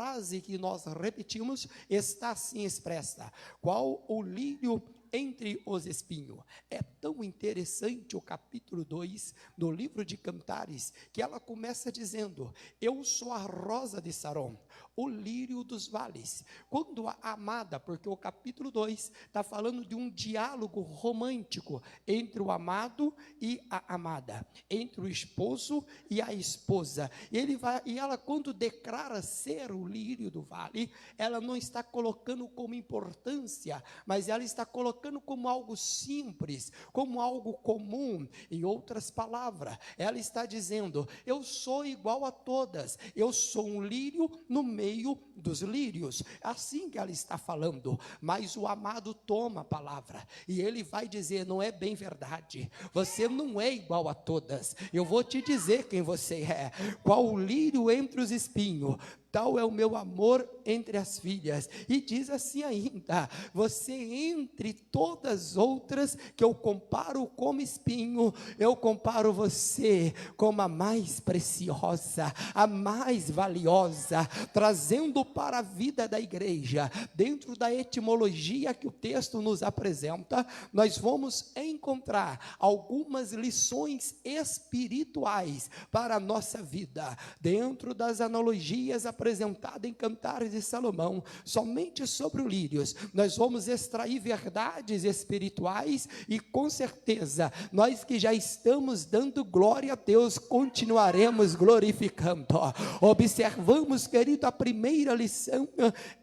frase que nós repetimos está assim expressa: qual o lírio entre os espinhos. É tão interessante o capítulo 2 do livro de Cantares, que ela começa dizendo: eu sou a rosa de Saron, o lírio dos vales. Quando a amada, porque o capítulo 2 está falando de um diálogo romântico entre o amado e a amada, entre o esposo e a esposa. E ela, quando declara ser o lírio do vale, ela não está colocando como importância, mas ela está colocando como algo simples, como algo comum. Em outras palavras, ela está dizendo: eu sou igual a todas, eu sou um lírio no meio dos lírios. Assim que ela está falando. Mas o amado toma a palavra e ele vai dizer: não é bem verdade, você não é igual a todas, eu vou te dizer quem você é. Qual o lírio entre os espinhos, tal é o meu amor entre as filhas. E diz assim ainda: você entre todas as outras que eu comparo como espinho, eu comparo você como a mais preciosa, a mais valiosa, trazendo para a vida da igreja. Dentro da etimologia que o texto nos apresenta, nós vamos encontrar algumas lições espirituais para a nossa vida. Dentro das analogias apresentada em Cantares de Salomão, somente sobre o lírios, nós vamos extrair verdades espirituais e com certeza, nós que já estamos dando glória a Deus, continuaremos glorificando. Observamos, querido, a primeira lição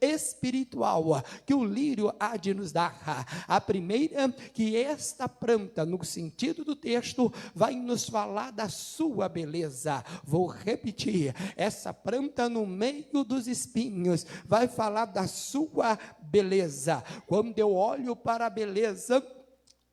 espiritual que o lírio há de nos dar. A primeira, que esta planta, no sentido do texto, vai nos falar da sua beleza. Vou repetir: essa planta no meio dos espinhos vai falar da sua beleza. Quando eu olho para a beleza,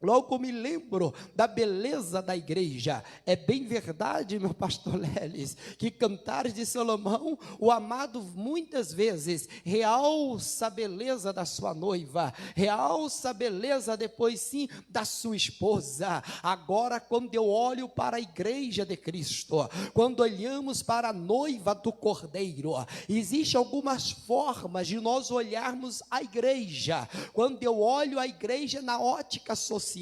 logo me lembro da beleza da igreja. É bem verdade, meu pastor Leles, que Cantares de Salomão, o amado muitas vezes realça a beleza da sua noiva, realça a beleza depois sim da sua esposa. Agora, quando eu olho para a igreja de Cristo, quando olhamos para a noiva do Cordeiro, existem algumas formas de nós olharmos a igreja. Quando eu olho a igreja na ótica social,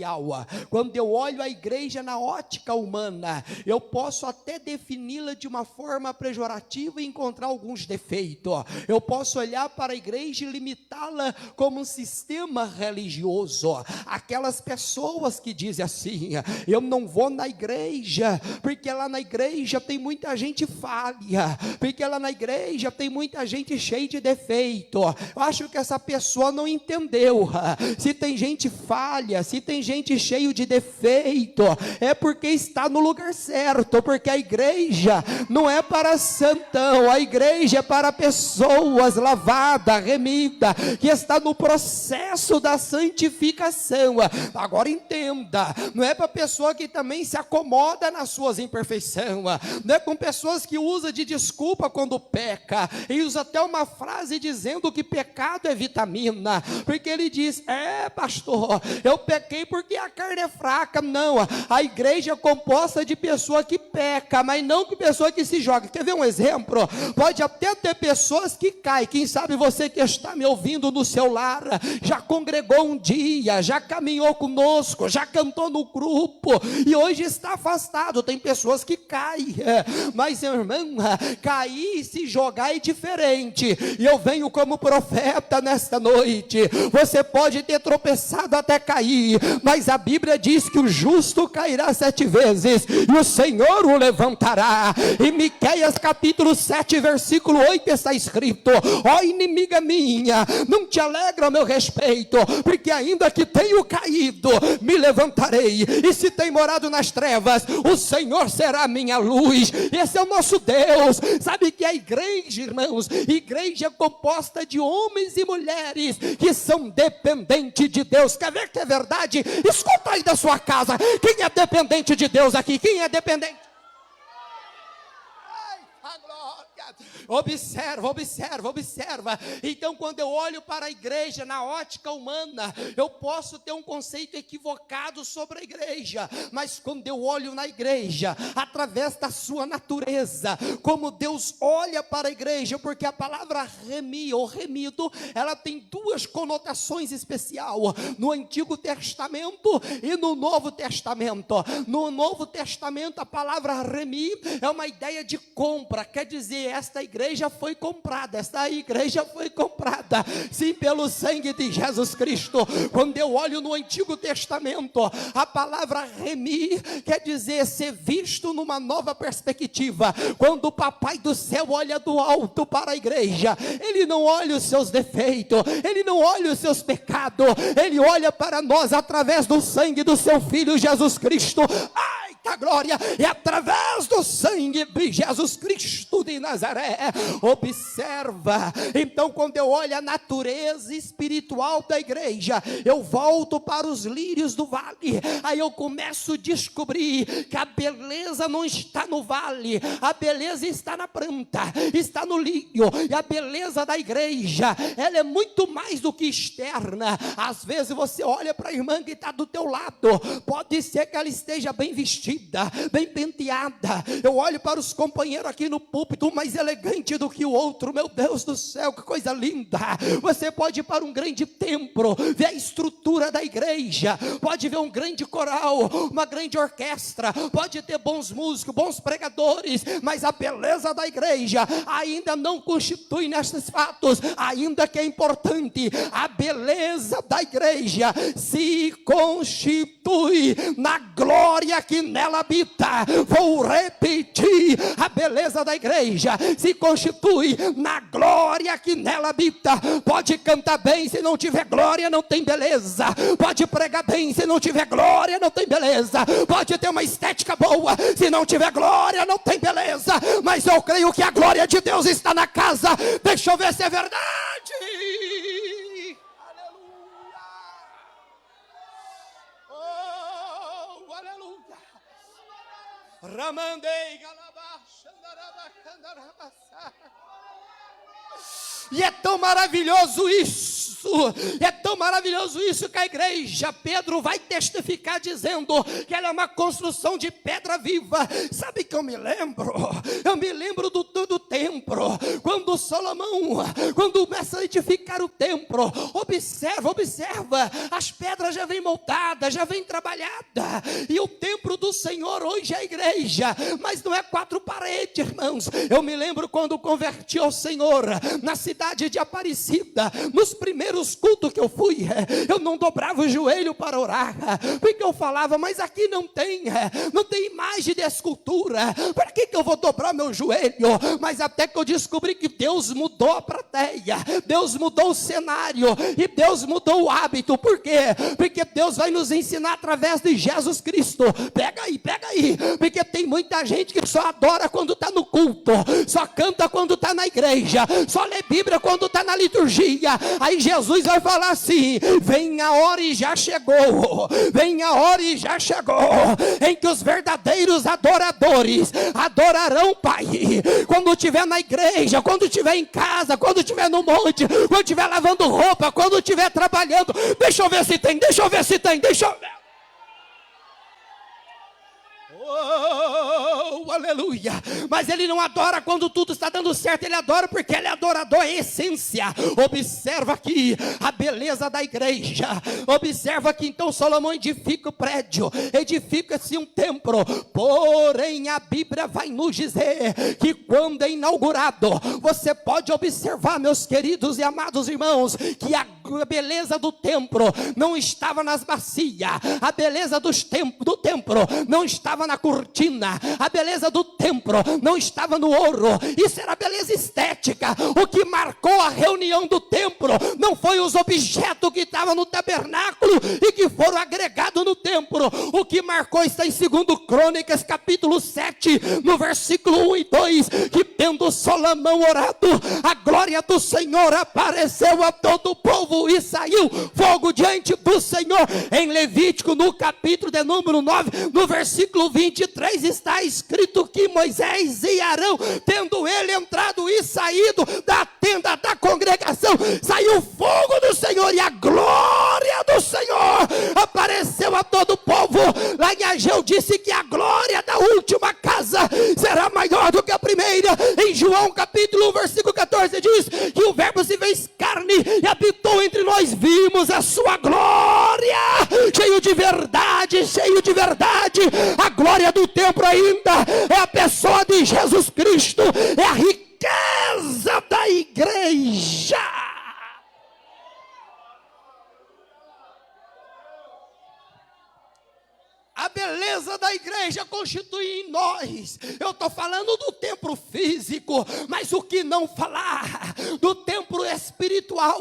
quando eu olho a igreja na ótica humana, eu posso até defini-la de uma forma pejorativa e encontrar alguns defeitos. Eu posso olhar para a igreja e limitá-la como um sistema religioso. Aquelas pessoas que dizem assim: eu não vou na igreja, porque lá na igreja tem muita gente falha, porque lá na igreja tem muita gente cheia de defeito. Eu acho que essa pessoa não entendeu. Se tem gente falha, se tem gente cheio de defeito, é porque está no lugar certo, porque a igreja não é para santão, a igreja é para pessoas lavadas, remidas, que está no processo da santificação. Agora entenda, não é para pessoa que também se acomoda nas suas imperfeições, não é com pessoas que usa de desculpa quando peca, e usa até uma frase dizendo que pecado é vitamina, porque ele diz: pastor, eu pequei porque a carne é fraca. Não, a igreja é composta de pessoa que peca, mas não de pessoa que se joga. Quer ver um exemplo? Pode até ter pessoas que caem. Quem sabe você que está me ouvindo no seu lar, já congregou um dia, já caminhou conosco, já cantou no grupo, e hoje está afastado. Tem pessoas que caem, mas irmão, cair e se jogar é diferente. E eu venho como profeta nesta noite. Você pode ter tropeçado até cair, mas a Bíblia diz que o justo cairá 7 vezes e o Senhor o levantará. Em Miqueias capítulo 7 versículo 8 está escrito: ó inimiga minha, não te alegra a meu respeito, porque ainda que tenho caído, me levantarei, e se tenho morado nas trevas, o Senhor será minha luz. Esse é o nosso Deus. Sabe que a igreja, irmãos, igreja é composta de homens e mulheres que são dependentes de Deus. Quer ver que é verdade? Escuta aí da sua casa, quem é dependente de Deus aqui? Quem é dependente? Observa, observa, observa. Então, quando eu olho para a igreja na ótica humana, eu posso ter um conceito equivocado sobre a igreja, mas quando eu olho na igreja, através da sua natureza, como Deus olha para a igreja, porque a palavra remi ou remido, ela tem duas conotações especiais, no Antigo Testamento e no Novo Testamento. No Novo Testamento, a palavra remi é uma ideia de compra, quer dizer, esta igreja foi comprada, esta igreja foi comprada, sim, pelo sangue de Jesus Cristo. Quando eu olho no Antigo Testamento, a palavra remi quer dizer ser visto numa nova perspectiva. Quando o papai do céu olha do alto para a igreja, ele não olha os seus defeitos, ele não olha os seus pecados, ele olha para nós através do sangue do seu filho Jesus Cristo. Ai, da glória! E através do sangue de Jesus Cristo de Nazaré, observa. Então, quando eu olho a natureza espiritual da igreja, eu volto para os lírios do vale. Aí eu começo a descobrir que a beleza não está no vale, a beleza está na planta, está no lírio. E a beleza da igreja, ela é muito mais do que externa. Às vezes você olha para a irmã que está do teu lado, pode ser que ela esteja bem vestida, bem penteada. Eu olho para os companheiros aqui no púlpito, um mais elegante do que o outro. Meu Deus do céu, que coisa linda. Você pode ir para um grande templo, ver a estrutura da igreja, pode ver um grande coral, uma grande orquestra, pode ter bons músicos, bons pregadores, mas a beleza da igreja ainda não constitui nesses fatos, ainda que é importante. A beleza da igreja se constitui na glória que nela habita. Vou repetir: a beleza da igreja se constitui na glória que nela habita. Pode cantar bem, se não tiver glória não tem beleza. Pode pregar bem, se não tiver glória não tem beleza. Pode ter uma estética boa, se não tiver glória não tem beleza. Mas eu creio que a glória de Deus está na casa. Deixa eu ver se é verdade. Ramandei Galabaxa, e é tão maravilhoso isso, é tão maravilhoso isso que a igreja, Pedro vai testificar dizendo que ela é uma construção de pedra viva. Sabe que eu me lembro? Eu me lembro do templo, quando Salomão, quando começa a edificar o templo, observa, as pedras já vêm moldadas, já vêm trabalhadas, e o templo do Senhor hoje é a igreja, mas não é quatro paredes, irmãos. Eu me lembro quando converti ao Senhor, na cidade de Aparecida, nos primeiros cultos que eu fui, eu não dobrava o joelho para orar, porque eu falava, mas aqui não tem imagem de escultura, para que eu vou dobrar meu joelho? Mas até que eu descobri que Deus mudou a plateia, Deus mudou o cenário, e Deus mudou o hábito. Por quê? Porque Deus vai nos ensinar através de Jesus Cristo. Pega aí, porque tem muita gente que só adora quando está no culto, só canta quando está na igreja, só lê Bíblia quando está na liturgia. Aí Jesus vai falar assim: vem a hora e já chegou, vem a hora e já chegou, em que os verdadeiros adoradores adorarão o Pai. Quando estiver na igreja, quando estiver em casa, quando estiver no monte, quando estiver lavando roupa, quando estiver trabalhando. Deixa eu ver se tem. Oh, aleluia. Mas ele não adora quando tudo está dando certo, ele adora porque ele é adorador, é essência. Observa aqui a beleza da igreja. Observa que então Salomão edifica o prédio, edifica-se um templo. Porém a Bíblia vai nos dizer que quando é inaugurado, você pode observar, meus queridos e amados irmãos, que a beleza do templo não estava nas bacias, a beleza do templo não estava na cortina, a beleza do templo não estava no ouro. Isso era beleza estética. O que marcou a reunião do templo não foi os objetos que estavam no tabernáculo e que foram agregados no templo. O que marcou está em 2 Crônicas capítulo 7, no versículo 1 e 2, que tendo Salomão orado, a glória do Senhor apareceu a todo o povo. povo e saiu fogo diante do Senhor. Em Levítico, no capítulo de número 9, no versículo 23, está escrito que Moisés e Arão, tendo ele entrado e saído da tenda da congregação, saiu fogo do Senhor e a glória do Senhor apareceu a todo o povo. Lá em Ageu disse que a glória da última casa será maior do que a primeira. Em João capítulo 1, versículo 14 diz que o verbo se fez carne e habitou entre nós, vimos a sua glória, cheio de verdade, cheio de verdade. A glória do templo ainda é a pessoa de Jesus Cristo, é a riqueza da igreja. A beleza da igreja constitui em nós. Eu estou falando do templo físico, mas o que não falar do templo espiritual?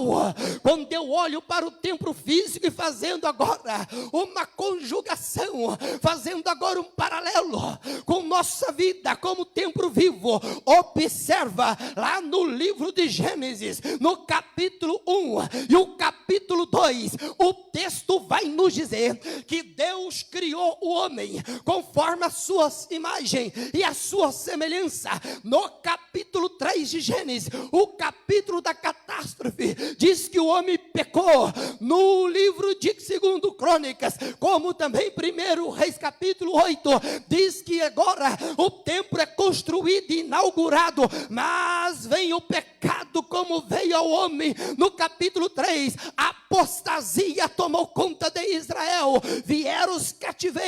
Quando eu olho para o templo físico e fazendo agora uma conjugação, fazendo agora um paralelo com nossa vida como templo vivo, observa lá no livro de Gênesis, no capítulo 1 e o capítulo 2, o texto vai nos dizer que Deus criou o homem conforme a sua imagem e a sua semelhança. No capítulo 3 de Gênesis, o capítulo da catástrofe, diz que o homem pecou. No livro de 2 Crônicas, como também 1 Reis capítulo 8, diz que agora o templo é construído e inaugurado, mas vem o pecado como veio ao homem. No capítulo 3, a apostasia tomou conta de Israel, vieram os cativeiros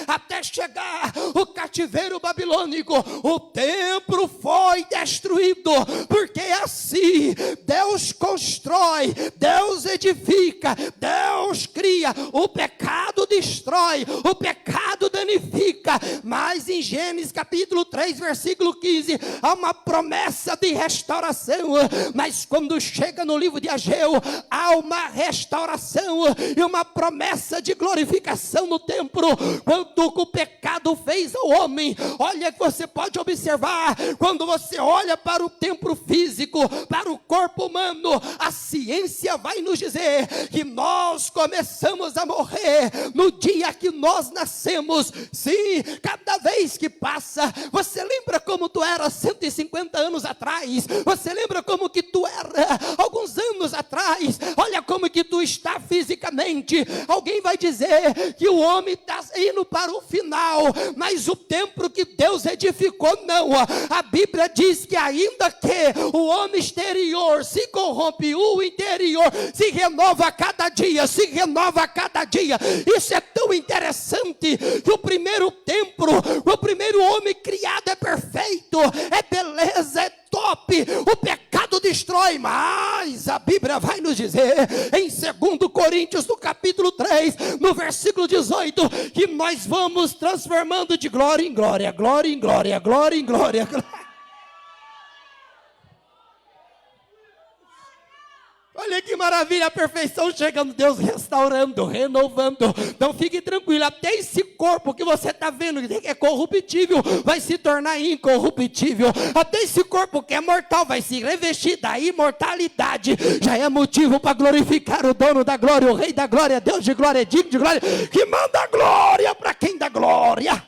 até chegar o cativeiro babilônico. O templo foi destruído, porque assim Deus constrói, Deus edifica, Deus cria. O pecado destrói, o pecado danifica. Mas em Gênesis capítulo 3, versículo 15, há uma promessa de restauração. Mas quando chega no livro de Ageu, há uma restauração e uma promessa de glorificação no templo. Quanto o pecado fez ao homem, olha que você pode observar, quando você olha para o templo físico, para o corpo humano, a ciência vai nos dizer que nós começamos a morrer no dia que nós nascemos. Sim, cada vez que passa, você lembra como tu era 150 anos atrás? Você lembra como que tu era alguns anos atrás? Olha como que tu está fisicamente. Alguém vai dizer que o homem está indo para o final, mas o templo que Deus edificou não. A Bíblia diz que ainda que o homem exterior se corrompe, o interior se renova a cada dia, se renova a cada dia. Isso é tão interessante que o primeiro templo, o primeiro homem criado é perfeito, é beleza, é top. O pecado destrói, mas a Bíblia vai nos dizer em 2 Coríntios no capítulo 3, no versículo 18, que nós vamos transformando de glória em glória, glória em glória, glória em glória. Olha que maravilha, a perfeição chegando, Deus restaurando, renovando. Então fique tranquilo, até esse corpo que você está vendo que é corruptível, vai se tornar incorruptível. Até esse corpo que é mortal vai se revestir da imortalidade. Já é motivo para glorificar o dono da glória, o rei da glória, Deus de glória, digno de glória, que manda glória para quem dá glória.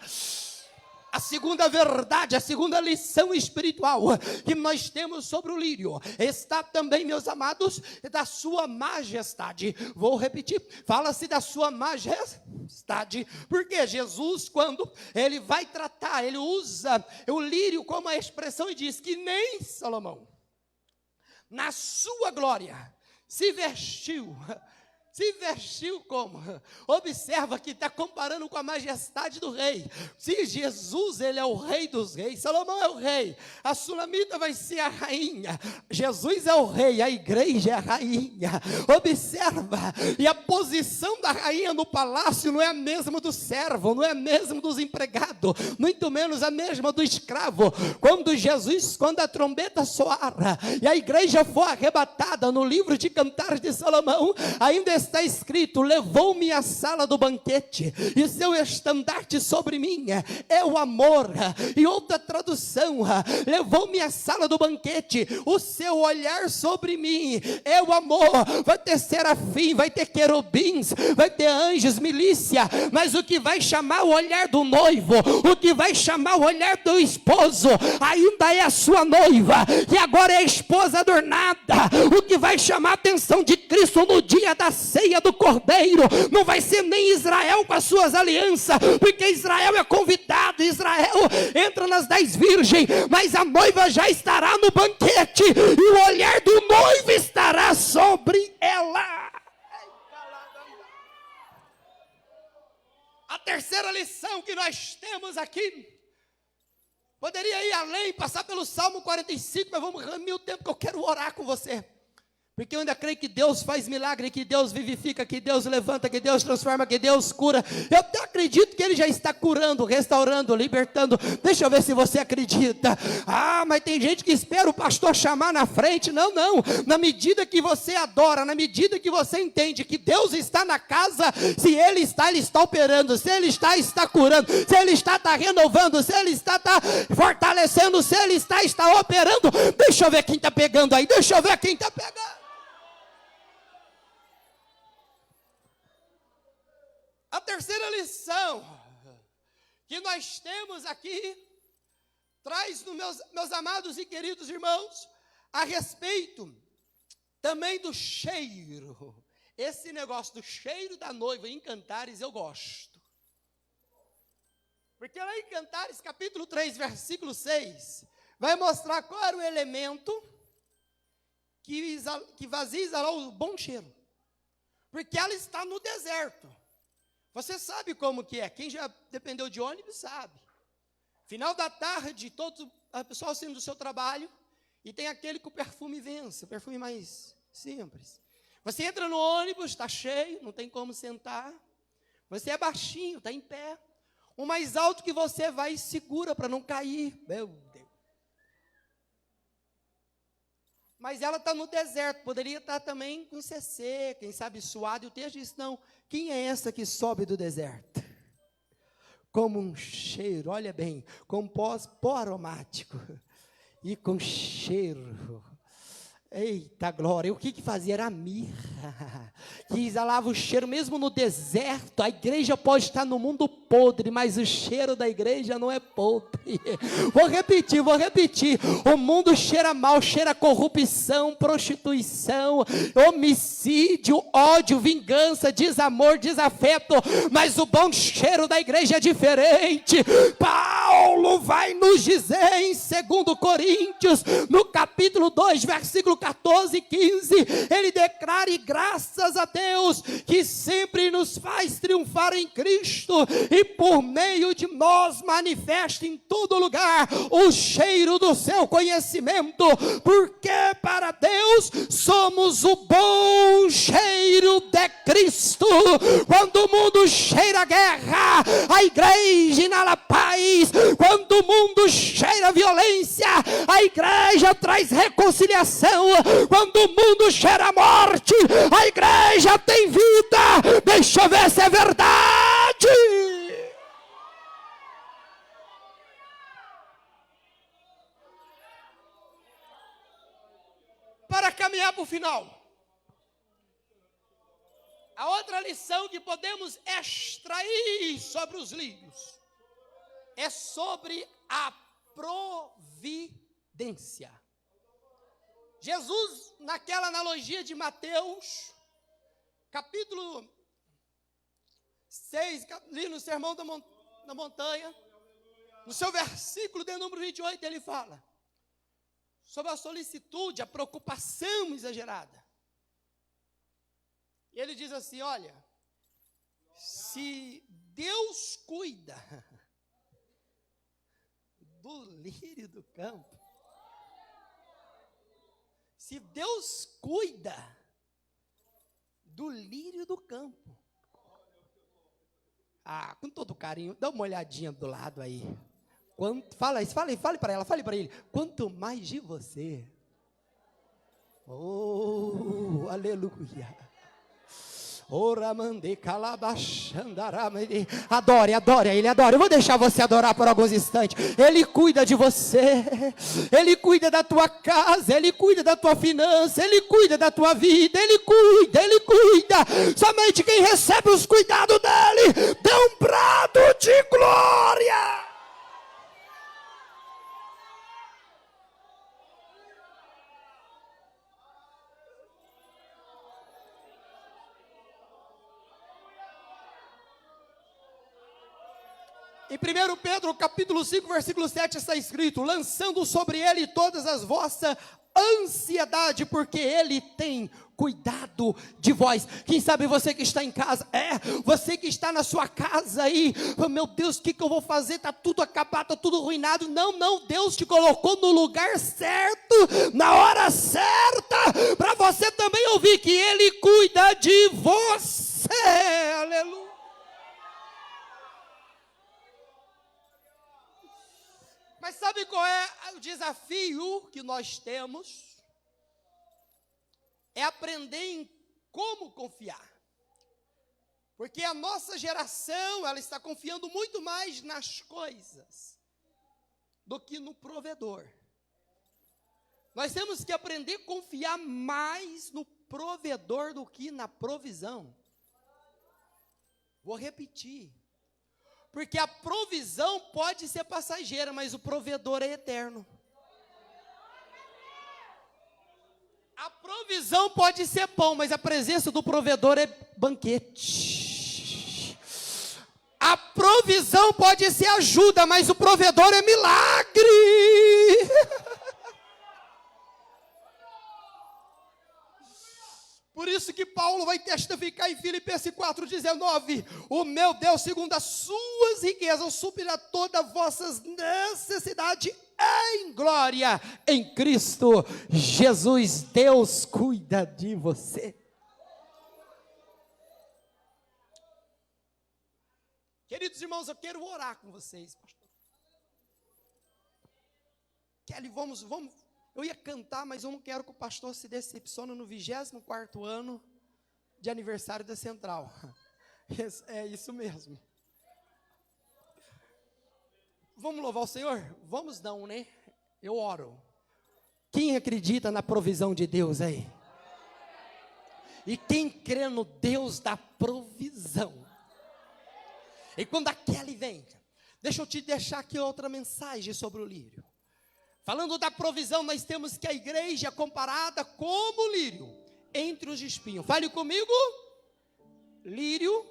A segunda verdade, a segunda lição espiritual que nós temos sobre o lírio está também, meus amados, da sua majestade. Vou repetir, fala-se da sua majestade, porque Jesus, quando ele vai tratar, ele usa o lírio como a expressão e diz que nem Salomão, na sua glória, se vestiu como? Observa que está comparando com a majestade do rei. Se Jesus, ele é o rei dos reis, Salomão é o rei, a Sulamita vai ser a rainha, Jesus é o rei, a igreja é a rainha. Observa, e a posição da rainha no palácio não é a mesma do servo, não é a mesma dos empregados, muito menos a mesma do escravo. Quando a trombeta soar e a igreja for arrebatada, no livro de Cantares de Salomão, ainda está está escrito: levou-me à sala do banquete, e seu estandarte sobre mim é o amor. E outra tradução: levou-me à sala do banquete, o seu olhar sobre mim é o amor. Vai ter serafim, vai ter querubins, vai ter anjos, milícia, mas o que vai chamar o olhar do noivo, o que vai chamar o olhar do esposo, ainda é a sua noiva, que agora é a esposa adornada. O que vai chamar a atenção de Cristo no dia da ceia do Cordeiro não vai ser nem Israel com as suas alianças, porque Israel é convidado, Israel entra nas 10 virgens, mas a noiva já estará no banquete, e o olhar do noivo estará sobre ela. A terceira lição que nós temos aqui, poderia ir além, passar pelo Salmo 45, mas vamos resumir o tempo, que eu quero orar com você. Porque eu ainda creio que Deus faz milagre, que Deus vivifica, que Deus levanta, que Deus transforma, que Deus cura. Eu até acredito que Ele já está curando, restaurando, libertando. Deixa eu ver se você acredita. Ah, mas tem gente que espera o pastor chamar na frente. Não, não. Na medida que você adora, na medida que você entende que Deus está na casa, se Ele está operando. Se Ele está curando. Se Ele está renovando. Se Ele está fortalecendo. Se Ele está operando. Deixa eu ver quem está pegando aí. Deixa eu ver quem está pegando. A terceira lição que nós temos aqui traz, meus amados e queridos irmãos, a respeito também do cheiro. Esse negócio do cheiro da noiva em Cantares eu gosto. Porque lá em Cantares, capítulo 3, versículo 6, vai mostrar qual era o elemento que fazia exalar o bom cheiro. Porque ela está no deserto. Você sabe como que é, quem já dependeu de ônibus sabe. Final da tarde, todo o pessoal saindo do seu trabalho, e tem aquele que o perfume vence, o perfume mais simples. Você entra no ônibus, está cheio, não tem como sentar. Você é baixinho, está em pé. O mais alto que você vai segura para não cair. Meu Deus. Mas ela está no deserto, poderia estar também com CC, quem sabe suado. E o texto diz, não, quem é essa que sobe do deserto? Como um cheiro, olha bem, com pó aromático e com cheiro. Eita glória, o que fazia era a mirra, que exalava o cheiro mesmo no deserto. A igreja pode estar no mundo podre, mas o cheiro da igreja não é podre. Vou repetir, o mundo cheira mal, cheira corrupção, prostituição, homicídio, ódio, vingança, desamor, desafeto, mas o bom cheiro da igreja é diferente. Paulo vai nos dizer em 2 Coríntios, no capítulo 2, versículo 14 e 15, ele declara, e graças a Deus, que sempre nos faz triunfar em Cristo, e por meio de nós manifesta em todo lugar o cheiro do seu conhecimento, porque para Deus somos o bom cheiro de Cristo. Quando o mundo cheira guerra, a igreja inala paz. Quando o mundo cheira violência, a igreja traz reconciliação. Quando o mundo cheira morte, a igreja tem vida. Deixa eu ver se é verdade. Para caminhar para o final, a outra lição que podemos extrair sobre os lírios é sobre a providência. Jesus, naquela analogia de Mateus, capítulo 6, ali no Sermão da Montanha, no seu versículo de número 28, ele fala sobre a solicitude, a preocupação exagerada. E ele diz assim, olha, se Deus cuida do lírio do campo, se Deus cuida do lírio do campo, com todo carinho, dá uma olhadinha do lado aí. Fale para ela, fale para ele. Quanto mais de você. Oh, aleluia. Adore, adore a Ele, adore. Eu vou deixar você adorar por alguns instantes. Ele cuida de você, Ele cuida da tua casa, Ele cuida da tua finança, Ele cuida da tua vida, Ele cuida, Ele cuida. Somente quem recebe os cuidados dEle, dê um brado de glória. Em 1 Pedro, capítulo 5, versículo 7, está escrito: lançando sobre ele todas as vossas ansiedade, porque ele tem cuidado de vós. Quem sabe você que está em casa, você que está na sua casa aí, oh, meu Deus, o que eu vou fazer? Está tudo acabado, está tudo arruinado. Não, Deus te colocou no lugar certo, na hora certa, para você também ouvir que Ele cuida de você. Aleluia. Mas sabe qual é o desafio que nós temos? É aprender em como confiar. Porque a nossa geração, ela está confiando muito mais nas coisas do que no provedor. Nós temos que aprender a confiar mais no provedor do que na provisão. Vou repetir. Porque a provisão pode ser passageira, mas o provedor é eterno. A provisão pode ser pão, mas a presença do provedor é banquete. A provisão pode ser ajuda, mas o provedor é milagre. Por isso que Paulo vai testificar em Filipenses 4,19: o meu Deus, segundo as suas riquezas, suprirá todas as vossas necessidades em glória, em Cristo Jesus. Deus cuida de você. Queridos irmãos, eu quero orar com vocês, pastor. Kelly, vamos. Eu ia cantar, mas eu não quero que o pastor se decepcione no 24º ano de aniversário da Central. É isso mesmo. Vamos louvar o Senhor? Vamos não, né? Eu oro. Quem acredita na provisão de Deus aí? E quem crê no Deus da provisão? E quando a Kelly vem, deixa eu te deixar aqui outra mensagem sobre o lírio. Falando da provisão, nós temos que a igreja é comparada como lírio entre os espinhos. Fale comigo. Lírio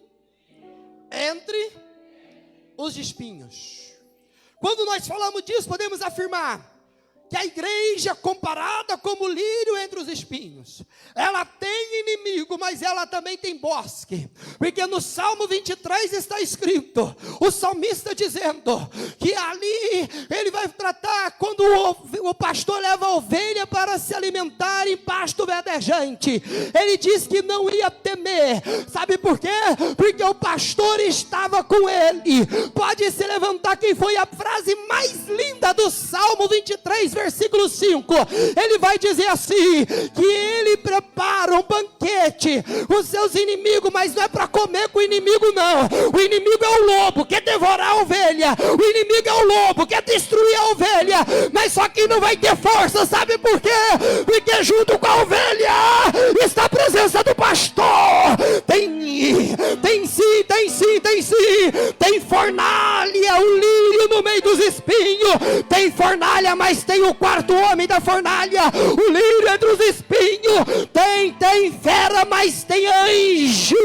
entre os espinhos. Quando nós falamos disso, podemos afirmar que a igreja, comparada como lírio entre os espinhos, ela tem inimigo, mas ela também tem bosque. Porque no Salmo 23 está escrito, o salmista dizendo que ali ele vai tratar quando o pastor leva a ovelha para se alimentar em pasto verdejante. Ele diz que não ia temer. Sabe por quê? Porque o pastor estava com ele. Pode se levantar quem foi a frase mais linda do Salmo 23, versículo 5, ele vai dizer assim, que ele prepara um banquete com seus inimigos, mas não é para comer com o inimigo não, o inimigo é o lobo, quer devorar a ovelha, o inimigo é o lobo, quer destruir a ovelha, mas só que não vai ter força, sabe por quê? Porque junto com a ovelha está a presença do pastor, tem fornalha, o lírio no meio dos espinhos, tem fornalha, mas tem o quarto homem da fornalha, o lírio entre os espinhos, tem fera, mas tem anjo,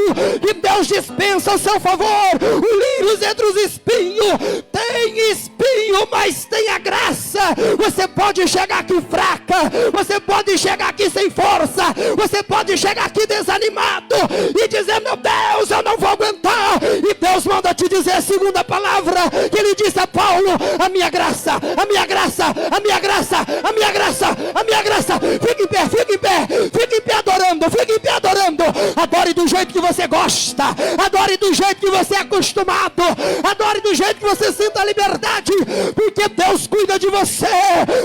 e Deus dispensa ao seu favor, o lírio entre os espinhos, tem espinho, mas tem a graça. Você pode chegar aqui fraca, você pode chegar aqui sem força, você pode chegar aqui desanimado, e dizer, meu Deus, eu não vou aguentar, e Deus manda te dizer a segunda palavra, que ele disse a Paulo, a minha graça, a minha graça, a minha graça, a minha graça, a minha graça, fique em pé, fique em pé, fique em pé adorando, fique em pé adorando, adore do jeito que você gosta, adore do jeito que você é acostumado, adore do jeito que você sinta a liberdade, porque Deus cuida de você,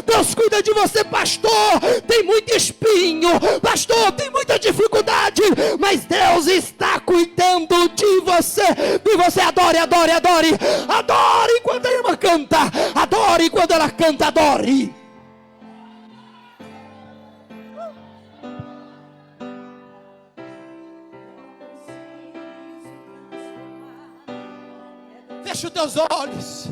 Deus cuida de você, pastor, tem muito espinho, pastor, tem muita dificuldade, mas Deus está você. E você adore, adore, adore. Adore quando a irmã canta. Adore quando ela canta, adore. Feche os teus olhos.